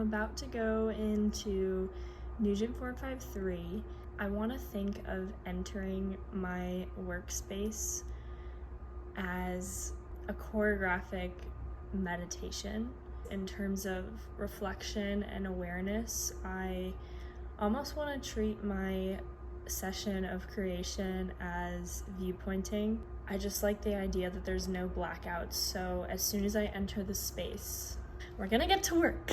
about to go into Nugent 453. I want to think of entering my workspace as a choreographic meditation. In terms of reflection and awareness, I almost want to treat my session of creation as viewpointing. I just like the idea that there's no blackouts, so as soon as I enter the space, we're gonna get to work.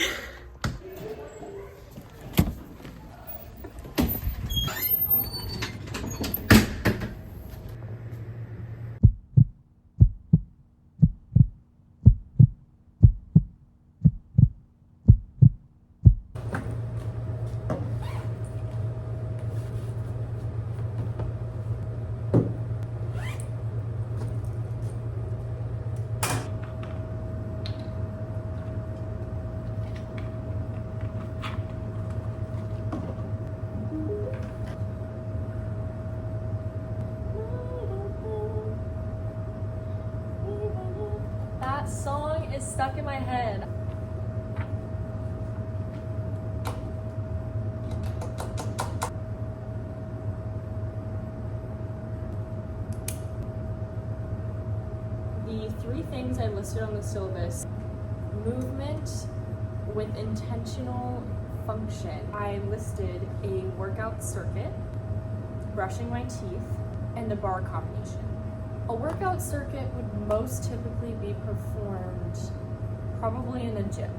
That song is stuck in my head. The 3 things I listed on the syllabus: movement with intentional function. I listed a workout circuit, brushing my teeth, and a bar combination. A workout circuit would most typically be performed probably in a gym.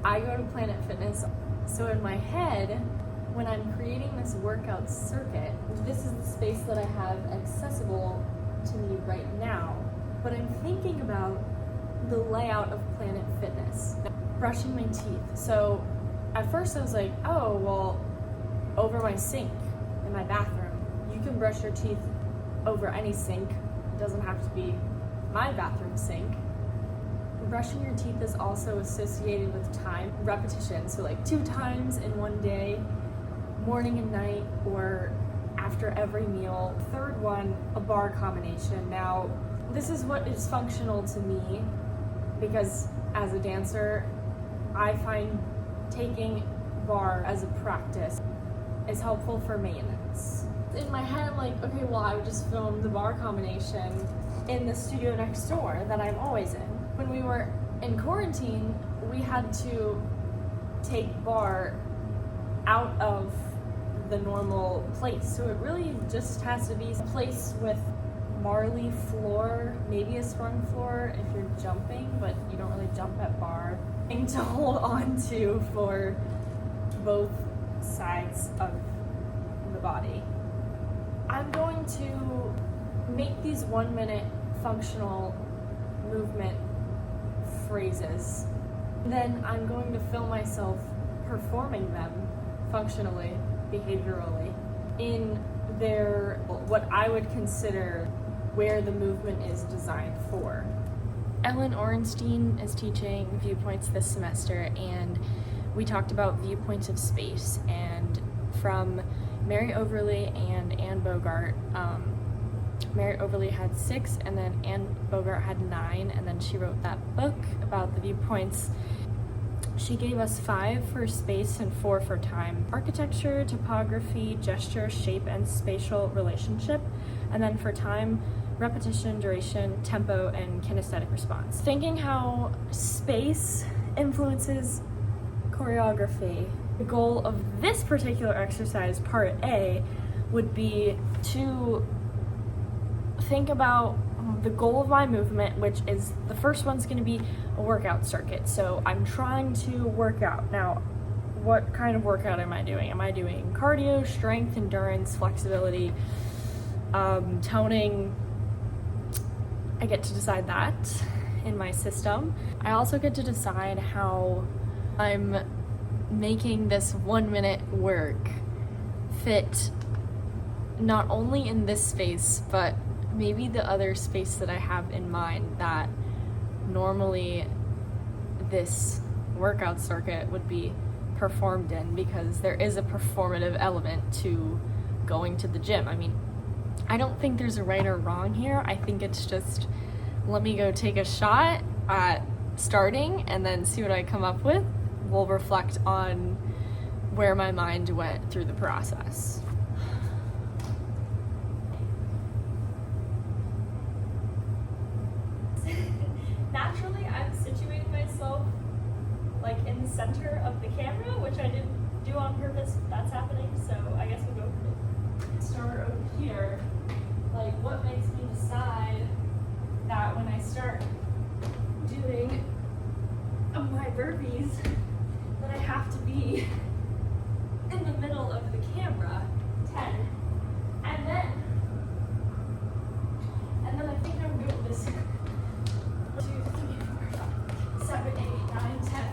I go to Planet Fitness, so in my head, when I'm creating this workout circuit, this is the space that I have accessible to me right now, but I'm thinking about the layout of Planet Fitness. Brushing my teeth. So at first I was like, oh, well, over my sink in my bathroom. You can brush your teeth over any sink. It doesn't have to be my bathroom sink. Brushing your teeth is also associated with time, repetition. So like 2 times in one day, morning and night, or after every meal. 3rd one, a bar combination. Now, this is what is functional to me because as a dancer, I find taking bar as a practice is helpful for maintenance. In my head, I'm like, okay, well, I would just film the bar combination in the studio next door that I'm always in. When we were in quarantine, we had to take bar out of the normal place. So it really just has to be a place with marley floor, maybe a sprung floor if you're jumping, but you don't really jump at bar. Thing to hold on to for both sides of the body. I'm going to make these 1-minute functional movement phrases. Then I'm going to film myself performing them functionally, behaviorally, in their, what I would consider where the movement is designed for. Ellen Orenstein is teaching viewpoints this semester, and we talked about viewpoints of space, and from Mary Overly and Anne Bogart. Mary Overly had 6, and then Anne Bogart had 9, and then she wrote that book about the viewpoints. She gave us 5 for space and 4 for time. Architecture, topography, gesture, shape, and spatial relationship. And then for time, repetition, duration, tempo, and kinesthetic response. Thinking how space influences choreography. The goal of this particular exercise, part A, would be to think about the goal of my movement, which is, the first one's going to be a workout circuit. So I'm trying to work out. Now, what kind of workout am I doing? Am I doing cardio, strength, endurance, flexibility, toning? I get to decide that in my system. I also get to decide how I'm making this 1-minute work fit not only in this space, but maybe the other space that I have in mind that normally this workout circuit would be performed in, because there is a performative element to going to the gym. I mean, I don't think there's a right or wrong here. I think it's just, let me go take a shot at starting and then see what I come up with. will reflect on where my mind went through the process. Naturally, I'm situating myself like in the center of the camera, which I didn't do on purpose. That's happening, so I guess we'll go for it. Start over here. Like, what makes me decide that when I start doing my burpees that I have to be in the middle of the camera? 10. And then I think I'm good with this. 2, 3, 4, 5, 7, 8, 9, 10.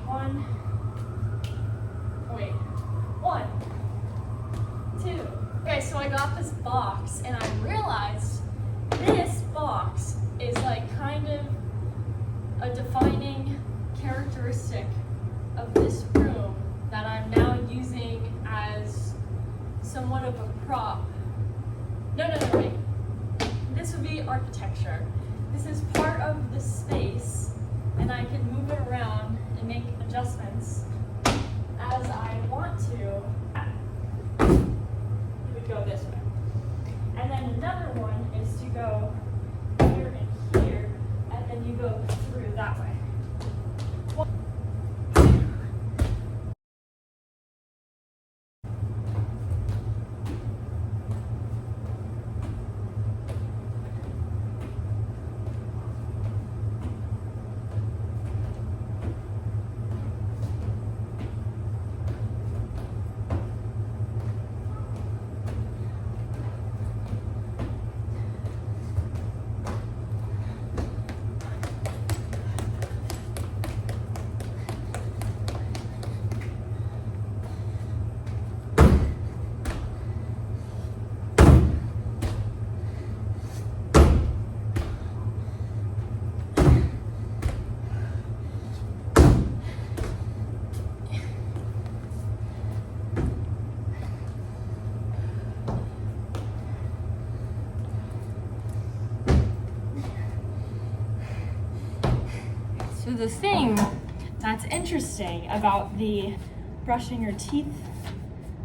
1. Wait. 1, 2. Okay, so I got this box and I realized this box is like kind of a defining characteristic of this room that I'm now using as somewhat of a prop. No, wait. This would be architecture. This is part of the space, and I can move it around and make adjustments as I want to. You would go this way. And then another one is to go here and here, and then you go through that way. So the thing that's interesting about the brushing your teeth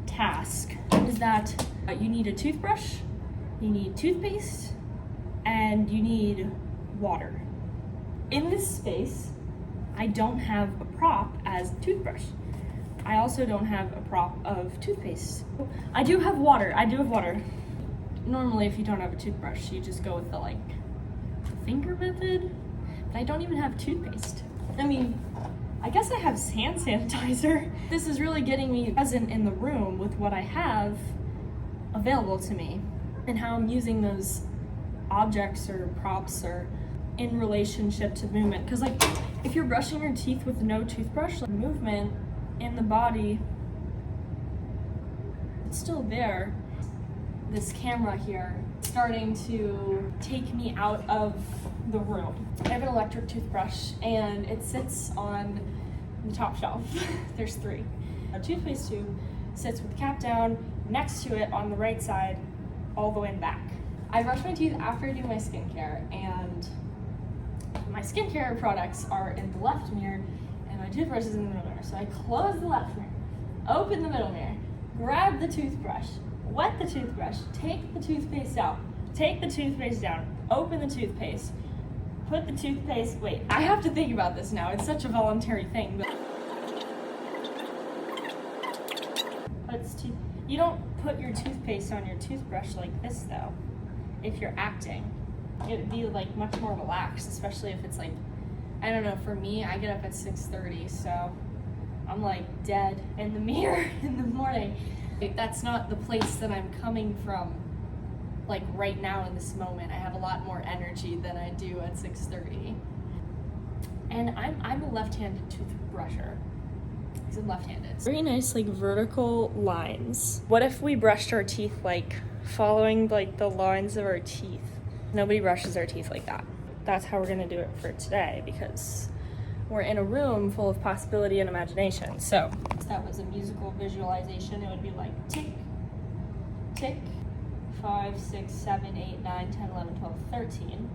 task is that you need a toothbrush, you need toothpaste, and you need water. In this space, I don't have a prop as toothbrush. I also don't have a prop of toothpaste. I do have water. Normally, if you don't have a toothbrush, you just go with the like finger method. But I don't even have toothpaste. I mean, I guess I have hand sanitizer. This is really getting me present in the room with what I have available to me and how I'm using those objects or props or in relationship to movement. Because like, if you're brushing your teeth with no toothbrush, like, movement in the body, it's still there. This camera here starting to take me out of the room. I have an electric toothbrush and it sits on the top shelf. There's 3. A toothpaste tube sits with the cap down next to it on the right side, all the way in back. I brush my teeth after I do my skincare, and my skincare products are in the left mirror and my toothbrush is in the middle mirror. So I close the left mirror, open the middle mirror, grab the toothbrush, wet the toothbrush, take the toothpaste out, take the toothpaste down, open the toothpaste, put the toothpaste, wait, I have to think about this now, it's such a voluntary thing. But you don't put your toothpaste on your toothbrush like this though, if you're acting. It'd be like much more relaxed, especially if it's like, I don't know, for me, I get up at 6:30, so I'm like dead in the mirror in the morning. Like, that's not the place that I'm coming from, like right now in this moment. I have a lot more energy than I do at 6:30. And I'm a left-handed toothbrusher. Because I'm left-handed. Very nice like vertical lines. What if we brushed our teeth like following like the lines of our teeth? Nobody brushes their teeth like that. That's how we're gonna do it for today because we're in a room full of possibility and imagination. So if that was a musical visualization, it would be like tick, tick, 5, 6, 7, 8, 9, 10, 11, 12, 13.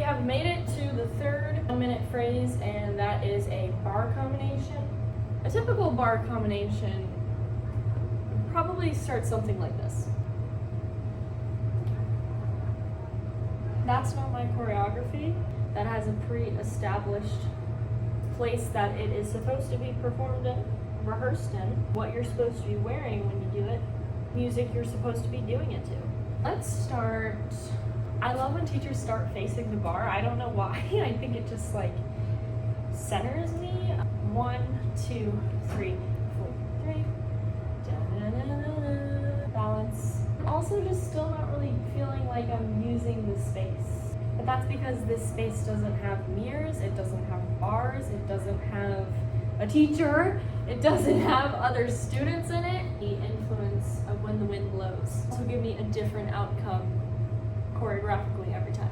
have made it to the third 1-minute phrase, and that is a bar combination. A typical bar combination probably starts something like this. That's not my choreography. That has a pre-established place that it is supposed to be performed in, rehearsed in, what you're supposed to be wearing when you do it, music you're supposed to be doing it to. Let's start. I love when teachers start facing the bar. I don't know why. I think it just like centers me. 1, 2, 3, 4, 3. Da-da-da-da-da. Balance. Also just still not really feeling like I'm using the space. But that's because this space doesn't have mirrors, it doesn't have bars, it doesn't have a teacher, it doesn't have other students in it. The influence of when the wind blows will give me a different outcome choreographically every time.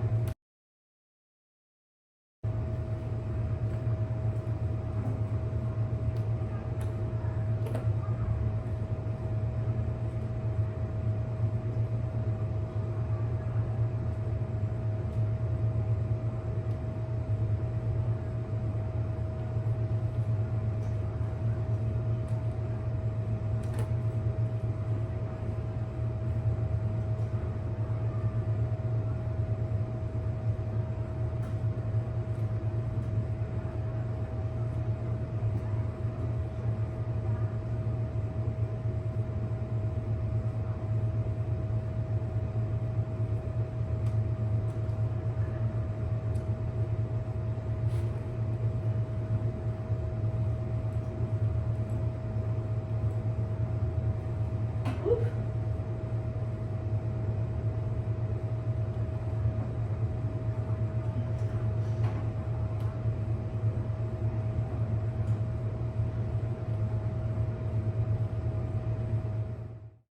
Oof.